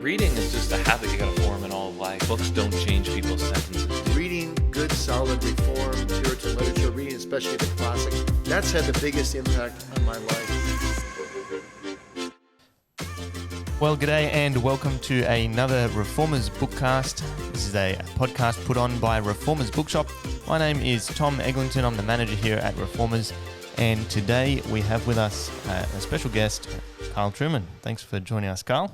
Reading is just a habit you gotta form in all of life. Books don't change people's sentences. Reading good, solid, reformed, Puritan literature, reading especially the classics, that's had the biggest impact on my life. Well, g'day and welcome to another Reformers Bookcast. This is a podcast put on by Reformers Bookshop. My name is Tom Eglinton. I'm the manager here at Reformers. And today we have with us a special guest, Carl Trueman. Thanks for joining us, Carl.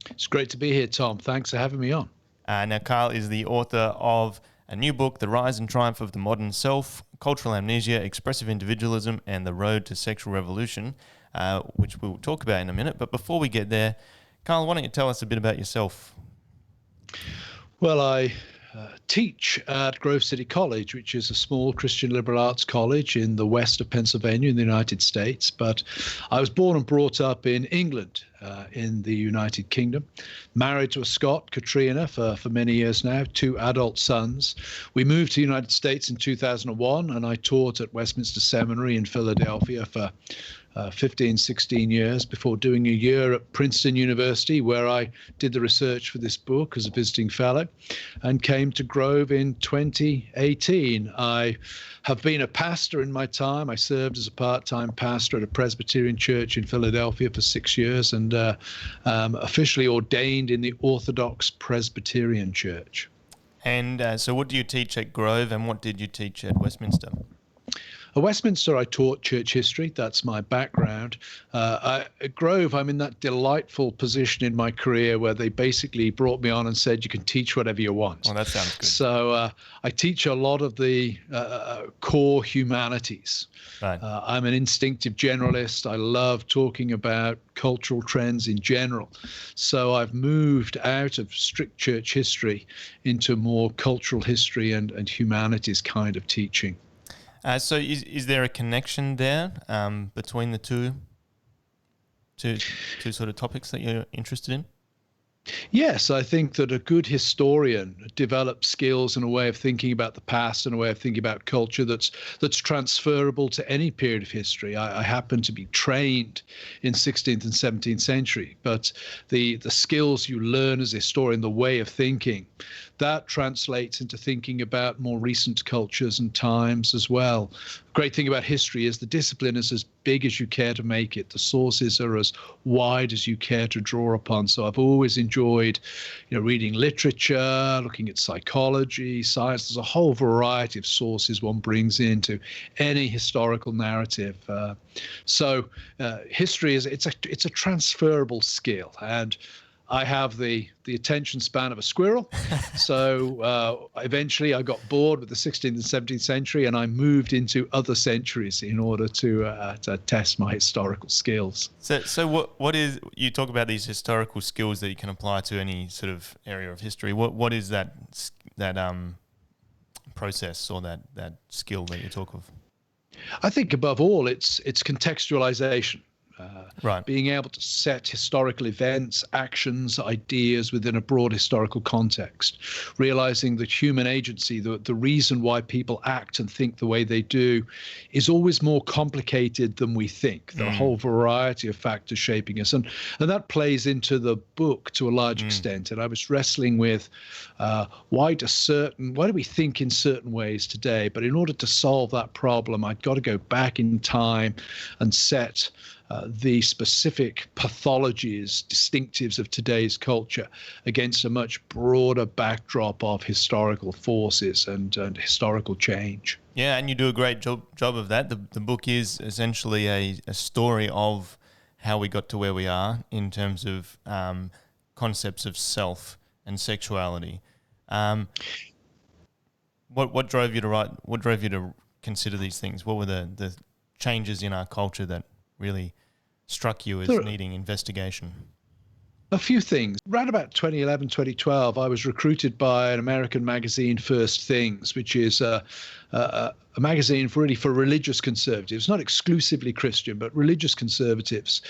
It's great to be here, Tom. Thanks for having me on. Now, Carl is the author of a new book, The Rise and Triumph of the Modern Self, Cultural Amnesia, Expressive Individualism, and the Road to Sexual Revolution, which we'll talk about in a minute. But before we get there, Carl, why don't you tell us a bit about yourself? Well, I teach at Grove City College, which is a small Christian liberal arts college in the west of Pennsylvania in the United States. But I was born and brought up in England, in the United Kingdom, married to a Scot, Katrina, for many years now, 2 adult sons. We moved to the United States in 2001, and I taught at Westminster Seminary in Philadelphia for 15, 16 years before doing a year at Princeton University, where I did the research for this book as a visiting fellow, and came to Grove in 2018. I have been a pastor in my time. I served as a part-time pastor at a Presbyterian church in Philadelphia for 6 years, and officially ordained in the Orthodox Presbyterian Church. And so what do you teach at Grove, and what did you teach at Westminster? At Westminster, I taught church history. That's my background. At Grove, I'm in that delightful position in my career where they basically brought me on and said, you can teach whatever you want. Well, that sounds good. So I teach a lot of the core humanities. Right. I'm an instinctive generalist. I love talking about cultural trends in general. So I've moved out of strict church history into more cultural history and humanities kind of teaching. So is there a connection there between the two sort of topics that you're interested in? Yes, I think that a good historian develops skills and a way of thinking about the past and a way of thinking about culture that's transferable to any period of history. I happen to be trained in 16th and 17th century, but the skills you learn as a historian, the way of thinking, that translates into thinking about more recent cultures and times as well. The great thing about history is the discipline is as big as you care to make it. The sources are as wide as you care to draw upon. So I've always enjoyed, reading literature, looking at psychology, science. There's a whole variety of sources one brings into any historical narrative. So history it's a transferable skill, and I have the attention span of a squirrel. So eventually I got bored with the 16th and 17th century, and I moved into other centuries in order to test my historical skills. So what is, you talk about these historical skills that you can apply to any sort of area of history. What is that process or that skill that you talk of? I think above all, it's contextualization. Right. Being able to set historical events, actions, ideas within a broad historical context, realizing that human agency, the reason why people act and think the way they do, is always more complicated than we think. There are a whole variety of factors shaping us, and that plays into the book to a large extent. And I was wrestling with why do we think in certain ways today? But in order to solve that problem, I've got to go back in time and set the specific pathologies, distinctives of today's culture against a much broader backdrop of historical forces and historical change. Yeah, and you do a great job of that. The book is essentially a story of how we got to where we are in terms of concepts of self and sexuality. What drove you to write? What drove you to consider these things? What were the changes in our culture that really struck you as needing investigation? A few things. Around about 2011, 2012, I was recruited by an American magazine, First Things, which is a magazine for religious conservatives, not exclusively Christian, but religious conservatives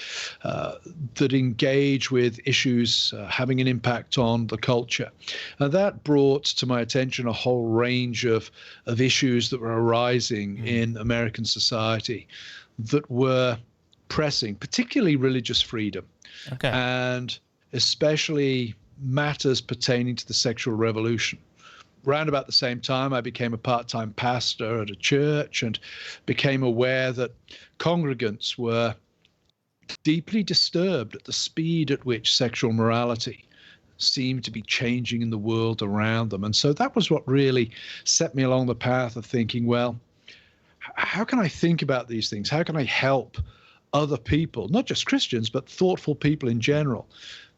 that engage with issues having an impact on the culture. And that brought to my attention a whole range of issues that were arising in American society that were pressing, particularly religious freedom. Okay. And especially matters pertaining to the sexual revolution. Round about the same time, I became a part-time pastor at a church and became aware that congregants were deeply disturbed at the speed at which sexual morality seemed to be changing in the world around them. And so that was what really set me along the path of thinking, well, how can I think about these things? How can I help other people, not just Christians, but thoughtful people in general,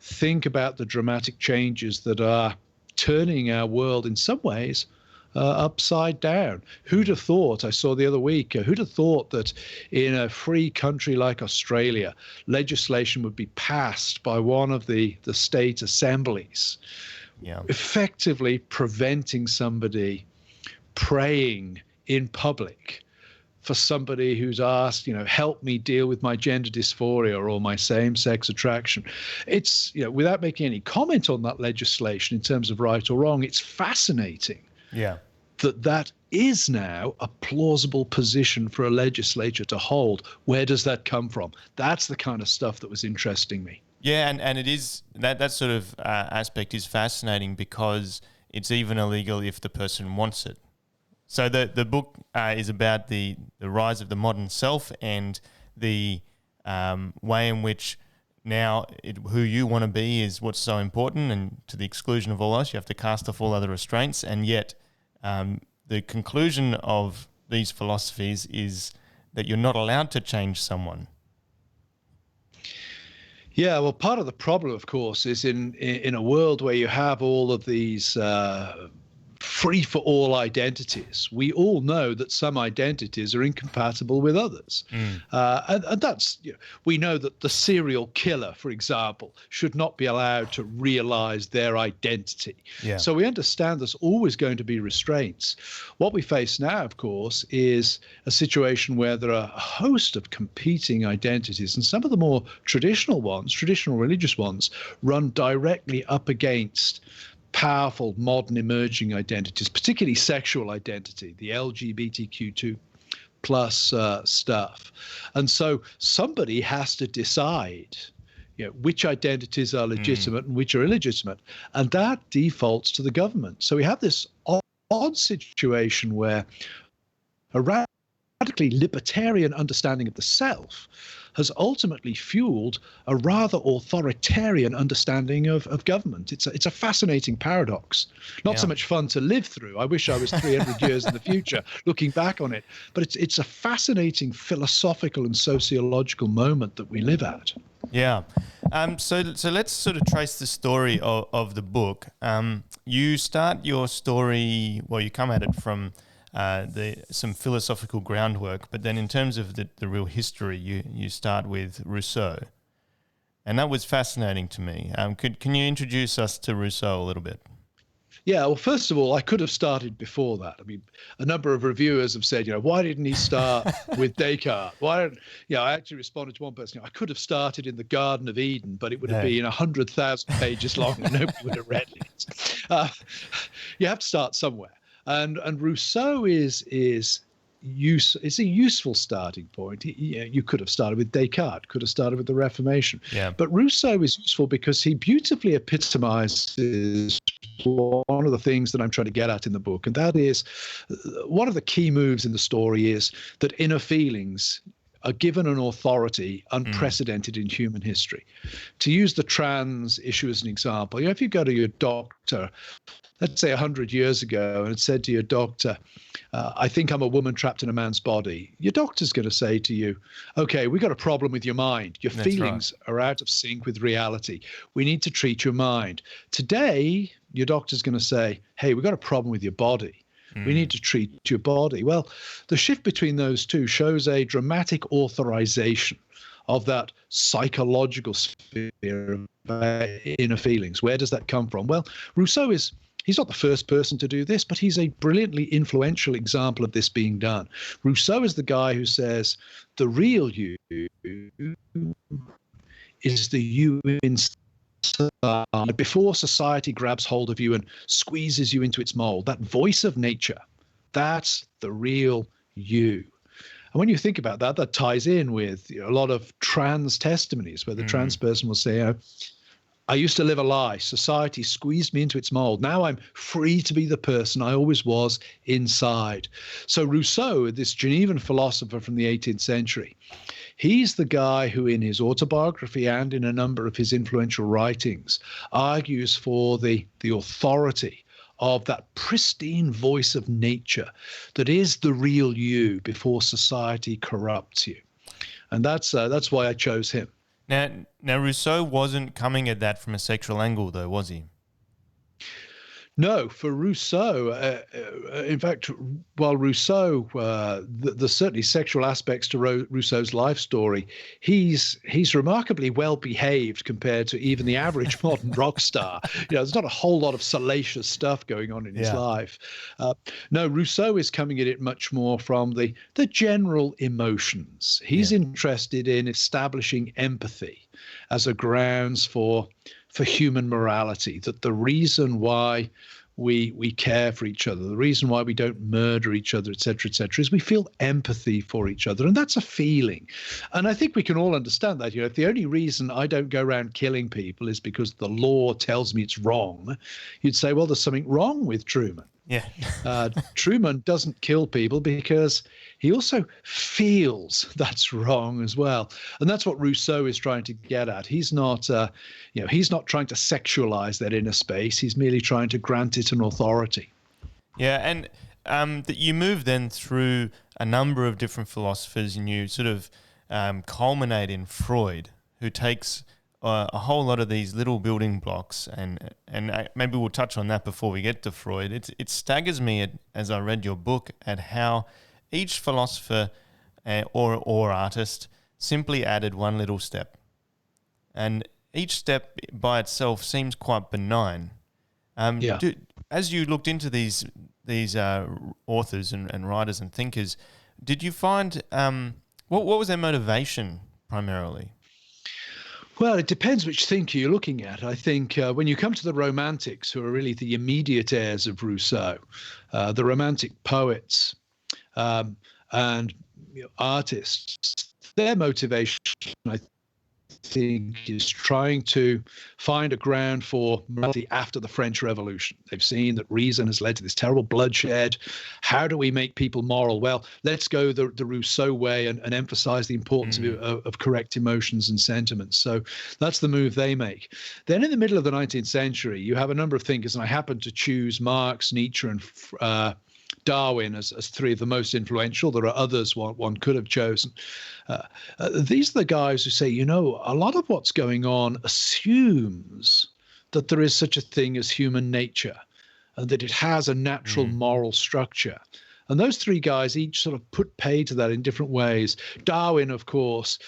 think about the dramatic changes that are turning our world in some ways upside down? Who'd have thought, I saw the other week, who'd have thought that in a free country like Australia, legislation would be passed by one of the state assemblies, effectively preventing somebody praying in public for somebody who's asked, help me deal with my gender dysphoria or my same-sex attraction. It's, without making any comment on that legislation in terms of right or wrong, it's fascinating that is now a plausible position for a legislature to hold. Where does that come from? That's the kind of stuff that was interesting me. Yeah, and it is, that sort of aspect is fascinating because it's even illegal if the person wants it. So the book is about the rise of the modern self and the way in which now who you want to be is what's so important, and to the exclusion of all else, you have to cast off all other restraints. And yet the conclusion of these philosophies is that you're not allowed to change someone. Yeah, well, part of the problem, of course, is in a world where you have all of these free-for-all identities. We all know that some identities are incompatible with others. And that's, we know that the serial killer, for example, should not be allowed to realize their identity. So we understand there's always going to be restraints. What we face now, of course, is a situation where there are a host of competing identities, and some of the more traditional ones, traditional religious ones, run directly up against powerful modern emerging identities, particularly sexual identity, the LGBTQ2 plus stuff. And so somebody has to decide which identities are legitimate and which are illegitimate, and that defaults to the government. So we have this odd situation where a radically libertarian understanding of the self has ultimately fueled a rather authoritarian understanding of government. It's a fascinating paradox. Not so much fun to live through. I wish I was 300 years in the future looking back on it. But it's a fascinating philosophical and sociological moment that we live at. Yeah. So let's sort of trace the story of the book. You start your story, well, you come at it from some philosophical groundwork, but then in terms of the real history, you start with Rousseau, and that was fascinating to me. Can you introduce us to Rousseau a little bit? Yeah, well, first of all, I could have started before that. I mean, a number of reviewers have said, why didn't he start with Descartes? I actually responded to one person, I could have started in the Garden of Eden, but it would have been 100,000 pages long and nobody would have read it. You have to start somewhere. And Rousseau is a useful starting point. You could have started with Descartes, could have started with the Reformation. But Rousseau is useful because he beautifully epitomizes one of the things that I'm trying to get at in the book. And that is, one of the key moves in the story is that inner feelings are given an authority unprecedented in human history. To use the trans issue as an example, if you go to your doctor, let's say 100 years ago, and had said to your doctor, I think I'm a woman trapped in a man's body, your doctor's going to say to you, okay, we got a problem with your mind. Your feelings are out of sync with reality. We need to treat your mind. Today, your doctor's going to say, hey, we got a problem with your body. We need to treat your body. Well, the shift between those two shows a dramatic authorization of that psychological sphere of inner feelings. Where does that come from? Well, Rousseau he's not the first person to do this, but he's a brilliantly influential example of this being done. Rousseau is the guy who says the real you is the you inside. Before society grabs hold of you and squeezes you into its mold, that voice of nature, that's the real you. And when you think about that, that ties in with a lot of trans testimonies where the trans person will say, I used to live a lie. Society squeezed me into its mold. Now I'm free to be the person I always was inside. So Rousseau, this Genevan philosopher from the 18th century, he's the guy who in his autobiography and in a number of his influential writings argues for the authority of that pristine voice of nature that is the real you before society corrupts you. And that's why I chose him. Now, Rousseau wasn't coming at that from a sexual angle, though, was he? No, for Rousseau, in fact, while Rousseau, there's certainly sexual aspects to Rousseau's life story, he's remarkably well behaved compared to even the average modern rock star. There's not a whole lot of salacious stuff going on in his life. No, Rousseau is coming at it much more from the general emotions. He's interested in establishing empathy as a grounds for human morality, that the reason why we care for each other, the reason why we don't murder each other, et cetera, is we feel empathy for each other. And that's a feeling. And I think we can all understand that. If the only reason I don't go around killing people is because the law tells me it's wrong, you'd say, well, there's something wrong with Trueman. Yeah. Trueman doesn't kill people because he also feels that's wrong as well. And that's what Rousseau is trying to get at. He's not, he's not trying to sexualize that inner space. He's merely trying to grant it an authority. Yeah, and that you move then through a number of different philosophers, and you sort of culminate in Freud, who takes a whole lot of these little building blocks, and maybe we'll touch on that before we get to Freud. It staggers me as I read your book at how each philosopher or artist simply added one little step, and each step by itself seems quite benign. As you looked into these authors and writers and thinkers, did you find what was their motivation primarily? Well, it depends which thinker you're looking at. I think when you come to the Romantics, who are really the immediate heirs of Rousseau, the Romantic poets and artists, their motivation, I think, is trying to find a ground for morality after the French Revolution. They've seen that reason has led to this terrible bloodshed. How do we make people moral? Well, let's go the Rousseau way and emphasize the importance of correct emotions and sentiments. So that's the move they make. Then in the middle of the 19th century, you have a number of thinkers, and I happen to choose Marx, Nietzsche, and Darwin as three of the most influential. There are others one could have chosen. These are the guys who say, a lot of what's going on assumes that there is such a thing as human nature and that it has a natural moral structure. And those three guys each sort of put pay to that in different ways. Darwin, of course,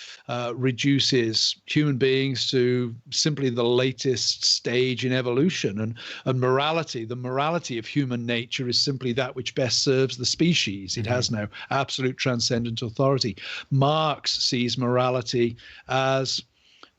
reduces human beings to simply the latest stage in evolution. And morality, the morality of human nature is simply that which best serves the species. It has no absolute transcendent authority. Marx sees morality as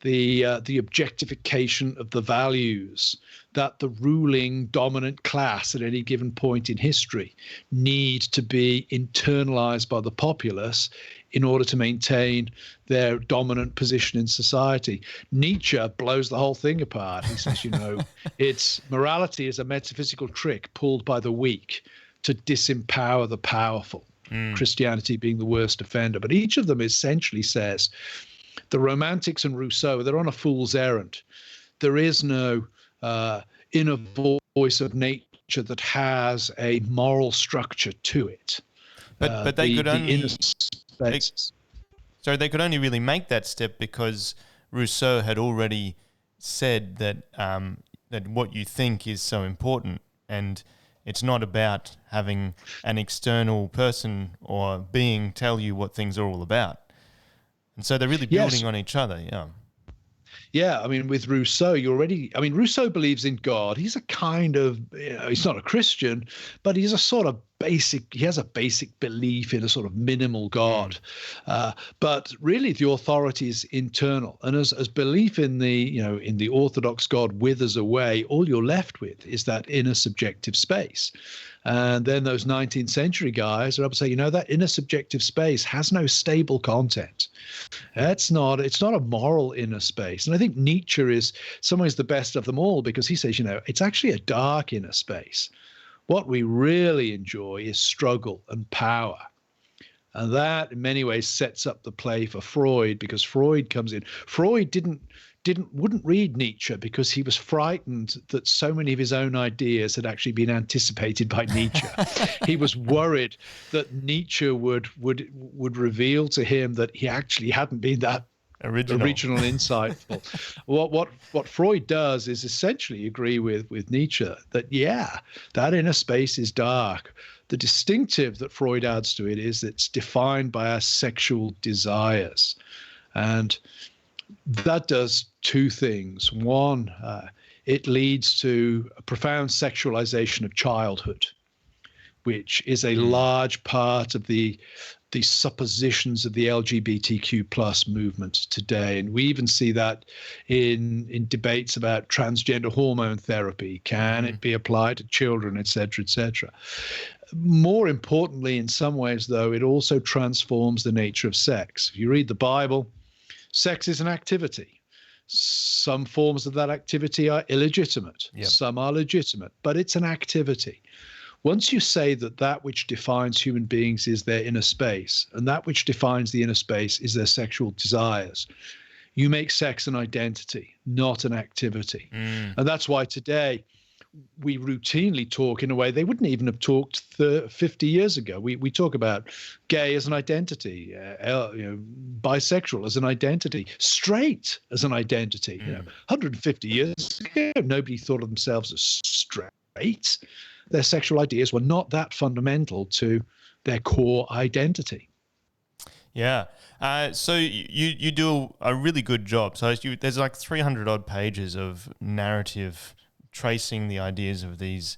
the objectification of the values that the ruling dominant class at any given point in history need to be internalized by the populace in order to maintain their dominant position in society. Nietzsche blows the whole thing apart. He says, it's morality is a metaphysical trick pulled by the weak to disempower the powerful. Christianity being the worst offender. But each of them essentially says, the Romantics and Rousseau, they're on a fool's errand. There is no inner voice of nature that has a moral structure to it. But they could only they could only really make that step because Rousseau had already said that that what you think is so important, and it's not about having an external person or being tell you what things are all about. And so they're really building on each other, Yeah, I mean, with Rousseau, Rousseau believes in God. He's a kind of, he's not a Christian, but he's a sort of he has a basic belief in a sort of minimal God, but really the authority is internal. And as belief in the orthodox God withers away, all you're left with is that inner subjective space. And then those 19th century guys are able to say, that inner subjective space has no stable content. It's not a moral inner space. And I think Nietzsche is in some ways the best of them all, because he says, it's actually a dark inner space. What we really enjoy is struggle and power. And that in many ways sets up the play for Freud, because Freud comes in. Freud wouldn't read Nietzsche because he was frightened that so many of his own ideas had actually been anticipated by Nietzsche. He was worried that Nietzsche would reveal to him that he actually hadn't been that original and insightful. What Freud does is essentially agree with Nietzsche that that inner space is dark. The distinctive that Freud adds to it is it's defined by our sexual desires, and that does two things. One, it leads to a profound sexualization of childhood, which is a large part of the suppositions of the LGBTQ plus movement today. And we even see that in debates about transgender hormone therapy. Can it be applied to children, et cetera, et cetera? More importantly, in some ways, though, it also transforms the nature of sex. If you read the Bible, sex is an activity. Some forms of that activity are illegitimate. Yep. Some are legitimate, but it's an activity. Once you say that which defines human beings is their inner space, and that which defines the inner space is their sexual desires, you make sex an identity, not an activity. And that's why today we routinely talk in a way they wouldn't even have talked 50 years ago. We talk about gay as an identity, bisexual as an identity, straight as an identity. 150 years ago, nobody thought of themselves as straight. Their sexual ideas were not that fundamental to their core identity. Yeah. So you do a really good job. So there's like 300 odd pages of narrative tracing the ideas of these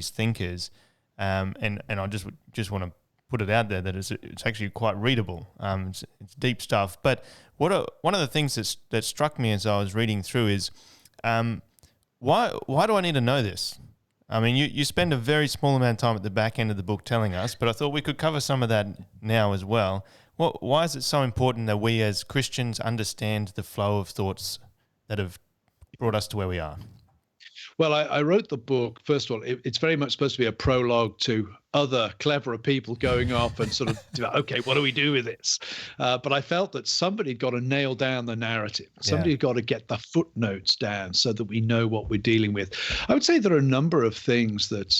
thinkers, and I just want to put it out there that it's actually quite readable. It's deep stuff. But one of the things that struck me as I was reading through is why do I need to know this? I mean, you spend a very small amount of time at the back end of the book telling us, but I thought we could cover some of that now as well. Why is it so important that we as Christians understand the flow of thoughts that have brought us to where we are? Well, I wrote the book, first of all, it's very much supposed to be a prologue to other cleverer people going off and sort of, okay, what do we do with this? But I felt that somebody had got to nail down the narrative. Somebody had got to get the footnotes down so that we know what we're dealing with. I would say there are a number of things that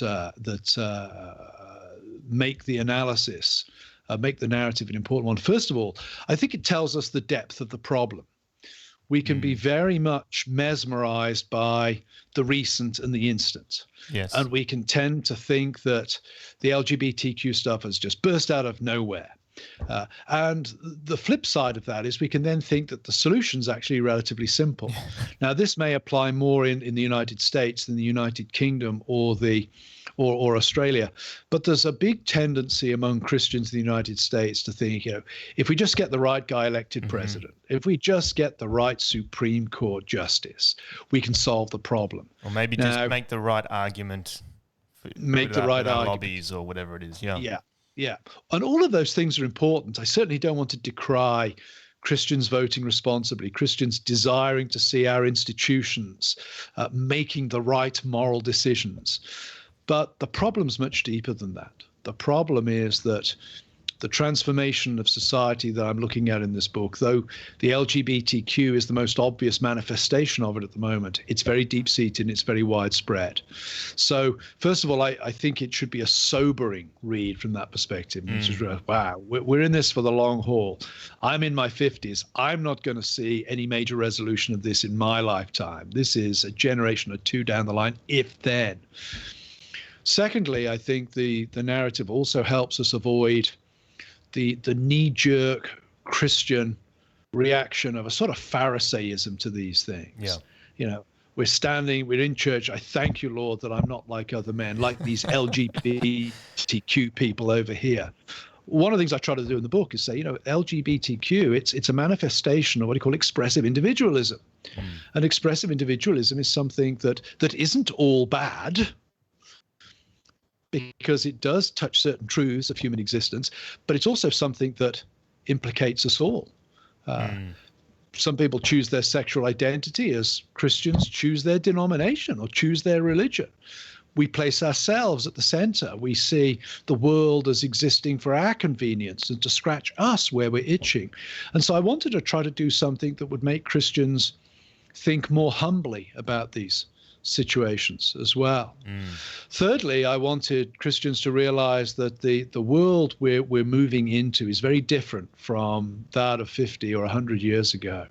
make the analysis, make the narrative an important one. First of all, I think it tells us the depth of the problem. We can be very much mesmerized by the recent and the instant. Yes. And we can tend to think that the LGBTQ stuff has just burst out of nowhere. And the flip side of that is we can then think that the solution's actually relatively simple. Now, this may apply more in the United States than the United Kingdom or Australia. But there's a big tendency among Christians in the United States to think, if we just get the right guy elected president, if we just get the right Supreme Court justice, we can solve the problem. Or maybe just make the right argument. Make the right argument. Lobbies or whatever it is. Yeah. Yeah. And all of those things are important. I certainly don't want to decry Christians voting responsibly, Christians desiring to see our institutions making the right moral decisions. But the problem's much deeper than that. The problem is that the transformation of society that I'm looking at in this book, though the LGBTQ is the most obvious manifestation of it at the moment, it's very deep-seated and it's very widespread. So first of all, I think it should be a sobering read from that perspective. Wow, we're in this for the long haul. I'm in my 50s. I'm not going to see any major resolution of this in my lifetime. This is a generation or two down the line, if then. Secondly, I think the narrative also helps us avoid the knee-jerk Christian reaction of a sort of Pharisaism to these things. Yeah. we're in church. I thank you, Lord, that I'm not like other men, like these LGBTQ people over here. One of the things I try to do in the book is say, LGBTQ, it's a manifestation of what you call expressive individualism. And expressive individualism is something that isn't all bad, because it does touch certain truths of human existence, but it's also something that implicates us all. Some people choose their sexual identity as Christians choose their denomination or choose their religion. We place ourselves at the center. We see the world as existing for our convenience and to scratch us where we're itching. And so I wanted to try to do something that would make Christians think more humbly about these situations as well. Thirdly, I wanted Christians to realize that the world we're moving into is very different from that of 50 or 100 years ago.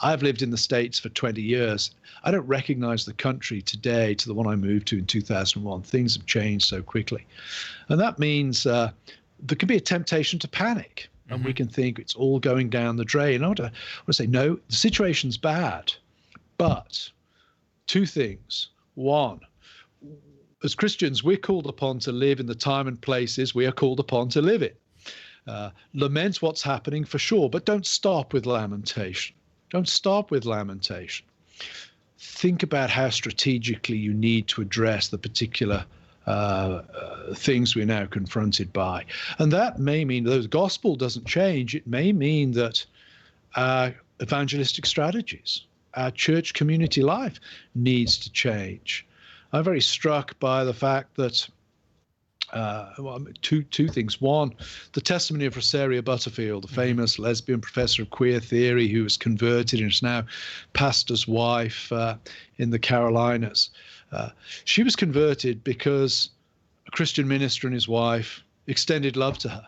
I've lived in the States for 20 years. I don't recognize the country today to the one I moved to in 2001. Things have changed so quickly. And that means there can be a temptation to panic. And we can think it's all going down the drain. I want to say, no, the situation's bad. But two things. One, as Christians, we're called upon to live in the time and places we are called upon to live in. Lament what's happening for sure, but don't stop with lamentation. Don't stop with lamentation. Think about how strategically you need to address the particular things we're now confronted by. And that may mean that the gospel doesn't change. It may mean that our evangelistic strategies, our church community life needs to change. I'm very struck by the fact that two things. One, the testimony of Rosaria Butterfield, the famous lesbian professor of queer theory who was converted and is now pastor's wife in the Carolinas. She was converted because a Christian minister and his wife extended love to her,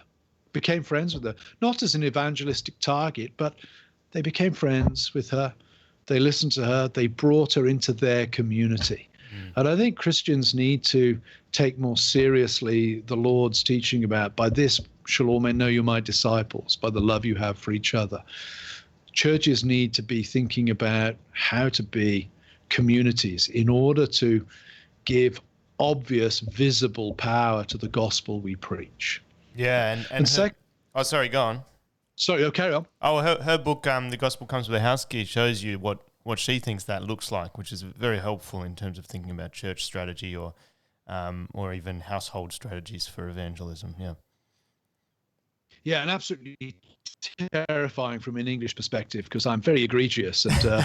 became friends with her, not as an evangelistic target, but they became friends with her. They listened to her. They brought her into their community. And I think Christians need to take more seriously the Lord's teaching about, by this shall all men know you're my disciples, by the love you have for each other. Churches need to be thinking about how to be communities in order to give obvious, visible power to the gospel we preach. Yeah, and oh, sorry, go on. Sorry, carry on. Oh, her book, The Gospel Comes with a House Key, shows you what she thinks that looks like, which is very helpful in terms of thinking about church strategy or even household strategies for evangelism. Yeah, and absolutely terrifying from an English perspective, because I'm very egregious and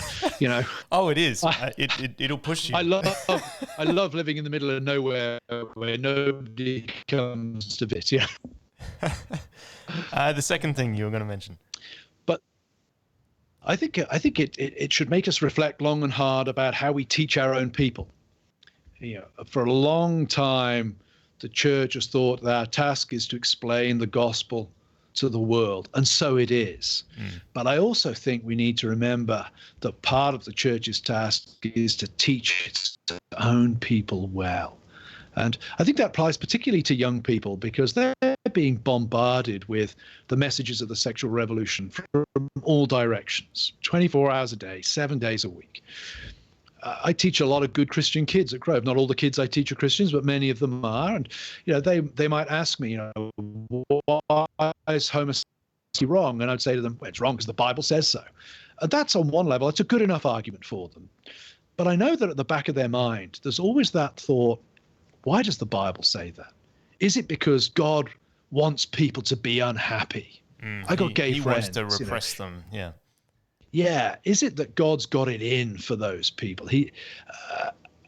Oh, it is. It'll push you. I love living in the middle of nowhere where nobody comes to visit. Yeah. The second thing you were going to mention. But I think it should make us reflect long and hard about how we teach our own people. For a long time, the church has thought that our task is to explain the gospel to the world, and so it is. But I also think we need to remember that part of the church's task is to teach its own people well. And I think that applies particularly to young people, because they're being bombarded with the messages of the sexual revolution from all directions, 24 hours a day, 7 days a week. I teach a lot of good Christian kids at Grove. Not all the kids I teach are Christians, but many of them are. And they might ask me, why is homosexuality wrong? And I'd say to them, well, it's wrong because the Bible says so. And that's on one level. It's a good enough argument for them. But I know that at the back of their mind, there's always that thought, why does the Bible say that? Is it because God wants people to be unhappy? I got gay friends. He wants to repress them, yeah. Yeah, is it that God's got it in for those people?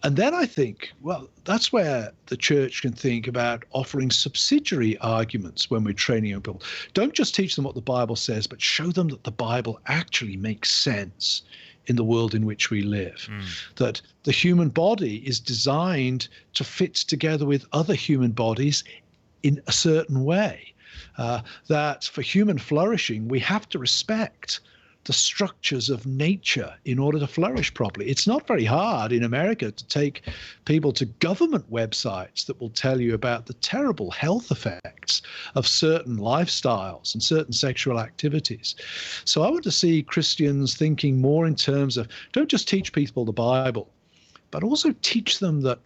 And then I think, well, that's where the church can think about offering subsidiary arguments when we're training young people. Don't just teach them what the Bible says, but show them that the Bible actually makes sense in the world in which we live. That the human body is designed to fit together with other human bodies in a certain way. That for human flourishing, we have to respect the structures of nature in order to flourish properly. It's not very hard in America to take people to government websites that will tell you about the terrible health effects of certain lifestyles and certain sexual activities. So I want to see Christians thinking more in terms of, don't just teach people the Bible, but also teach them that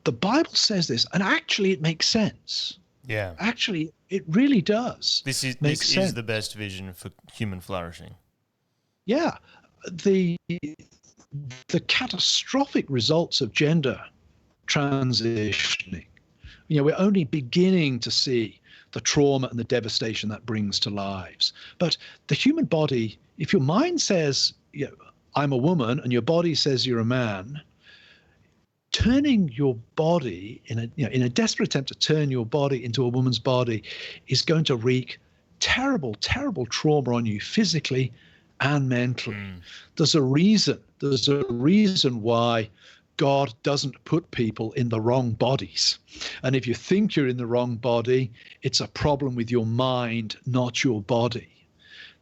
the Bible says this, and actually it makes sense. Yeah. Actually, it really does. This make sense. is the best vision for human flourishing. Yeah. The catastrophic results of gender transitioning, we're only beginning to see the trauma and the devastation that brings to lives. But the human body, if your mind says, I'm a woman, and your body says you're a man, turning your body in a desperate attempt to turn your body into a woman's body is going to wreak terrible, terrible trauma on you physically and mentally. There's a reason why God doesn't put people in the wrong bodies. And if you think you're in the wrong body, it's a problem with your mind, not your body.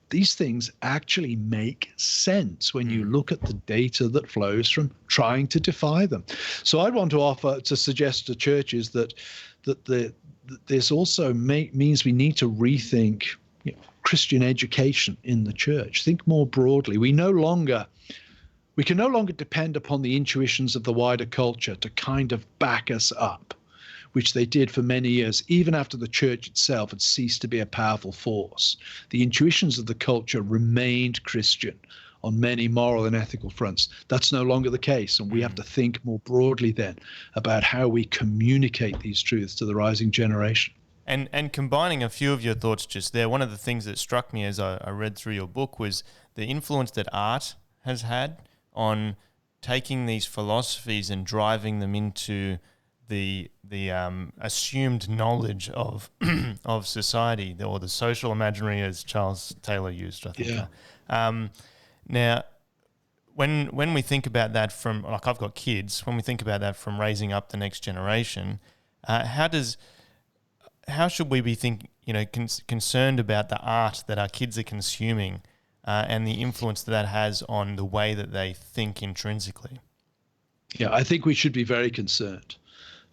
These things actually make sense when you look at the data that flows from trying to defy them. So I want to suggest to churches that this also means we need to rethink Christian education in the church. Think more broadly. We can no longer depend upon the intuitions of the wider culture to kind of back us up, which they did for many years, even after the church itself had ceased to be a powerful force. The intuitions of the culture remained Christian on many moral and ethical fronts. That's no longer the case, and we have to think more broadly then about how we communicate these truths to the rising generation. And combining a few of your thoughts just there, one of the things that struck me as I read through your book was the influence that art has had on taking these philosophies and driving them into the assumed knowledge of of society, or the social imaginary, as Charles Taylor used, I think. Yeah. Now, when we think about that from, like, I've got kids, when we think about that from raising up the next generation, how should we be concerned about the art that our kids are consuming and the influence that has on the way that they think intrinsically? Yeah, I think we should be very concerned.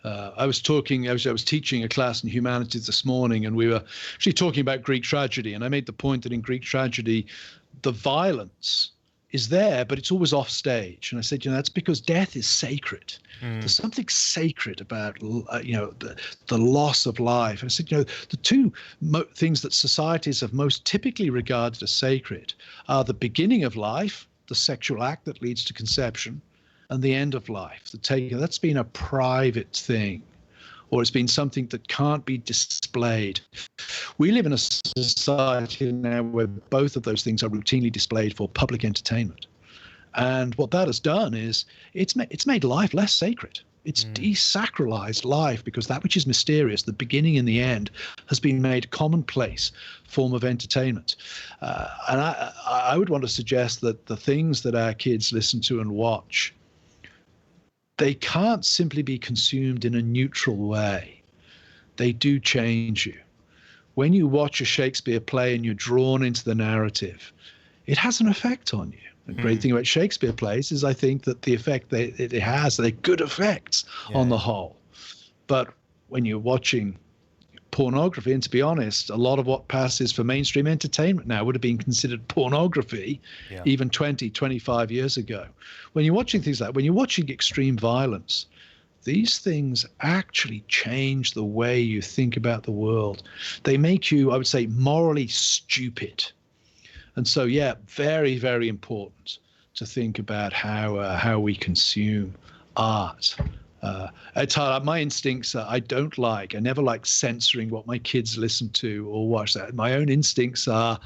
I was teaching a class in humanities this morning, and we were actually talking about Greek tragedy. And I made the point that in Greek tragedy, the violence is there, but it's always off stage. And I said, that's because death is sacred. There's something sacred about, the loss of life. And I said, the two things that societies have most typically regarded as sacred are the beginning of life, the sexual act that leads to conception, and the end of life. That's been a private thing, or it's been something that can't be displayed. We live in a society now where both of those things are routinely displayed for public entertainment. And what that has done is it's made life less sacred. It's desacralized life, because that which is mysterious, the beginning and the end, has been made commonplace form of entertainment. And I would want to suggest that the things that our kids listen to and watch, they can't simply be consumed in a neutral way. They do change you. When you watch a Shakespeare play and you're drawn into the narrative, it has an effect on you. The great thing about Shakespeare plays is I think that the effect it has, they're good effects on the whole. But when you're watching pornography, and to be honest, a lot of what passes for mainstream entertainment now would have been considered pornography even 20, 25 years ago. When you're watching things like, when you're watching extreme violence, these things actually change the way you think about the world. They make you, I would say, morally stupid. And so, very, very important to think about how we consume art. It's hard. My instincts are, I never like censoring what my kids listen to or watch. That my own instincts are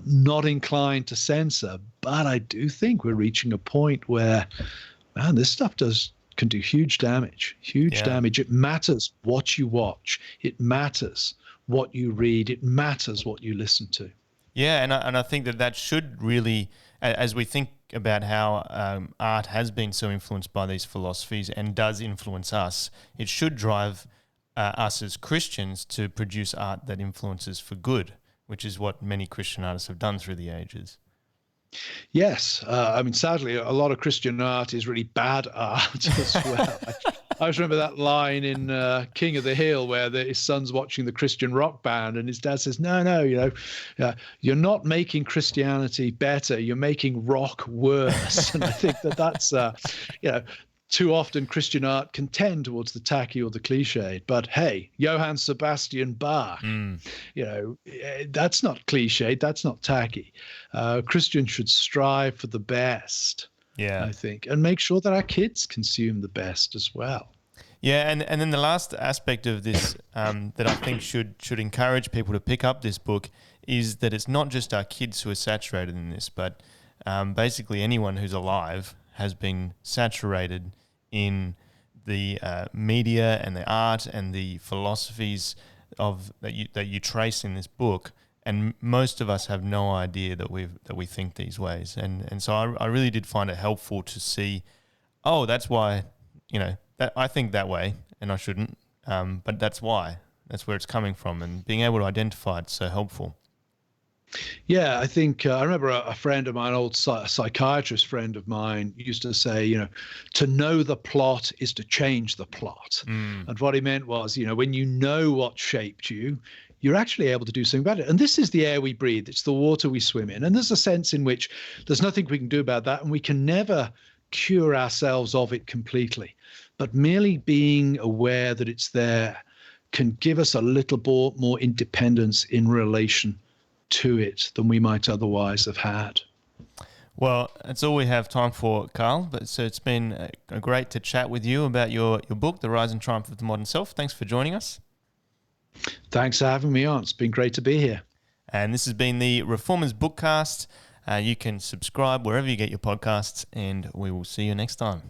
not inclined to censor, but I do think we're reaching a point where, man, this stuff can do huge damage. Damage. It matters what you watch. It matters what you read. It matters what you listen to. Yeah, and I think that should really, as we think about how art has been so influenced by these philosophies and does influence us, it should drive us as Christians to produce art that influences for good, which is what many Christian artists have done through the ages. Yes. Sadly, a lot of Christian art is really bad art as well. I just remember that line in King of the Hill where his son's watching the Christian rock band and his dad says, no, you're not making Christianity better. You're making rock worse. And I think that's, too often Christian art can tend towards the tacky or the cliched. But hey, Johann Sebastian Bach, that's not cliched. That's not tacky. Christians should strive for the best. Yeah, I think, and make sure that our kids consume the best as well. Yeah, and then the last aspect of this that I think should encourage people to pick up this book is that it's not just our kids who are saturated in this, but basically anyone who's alive has been saturated in the media and the art and the philosophies that you trace in this book. And most of us have no idea that we think these ways, and so I really did find it helpful to see, oh, that's why, that I think that way, and I shouldn't, but that's why, that's where it's coming from, and being able to identify it's so helpful. Yeah, I think I remember a friend of mine, an old psychiatrist friend of mine, used to say, to know the plot is to change the plot. And what he meant was, when you know what shaped you, you're actually able to do something about it. And this is the air we breathe. It's the water we swim in. And there's a sense in which there's nothing we can do about that. And we can never cure ourselves of it completely. But merely being aware that it's there can give us a little more independence in relation to it than we might otherwise have had. Well, that's all we have time for, Carl. But so it's been great to chat with you about your book, The Rise and Triumph of the Modern Self. Thanks for joining us. Thanks for having me on. It's been great to be here. And this has been the Reformers Bookcast. You can subscribe wherever you get your podcasts, and we will see you next time.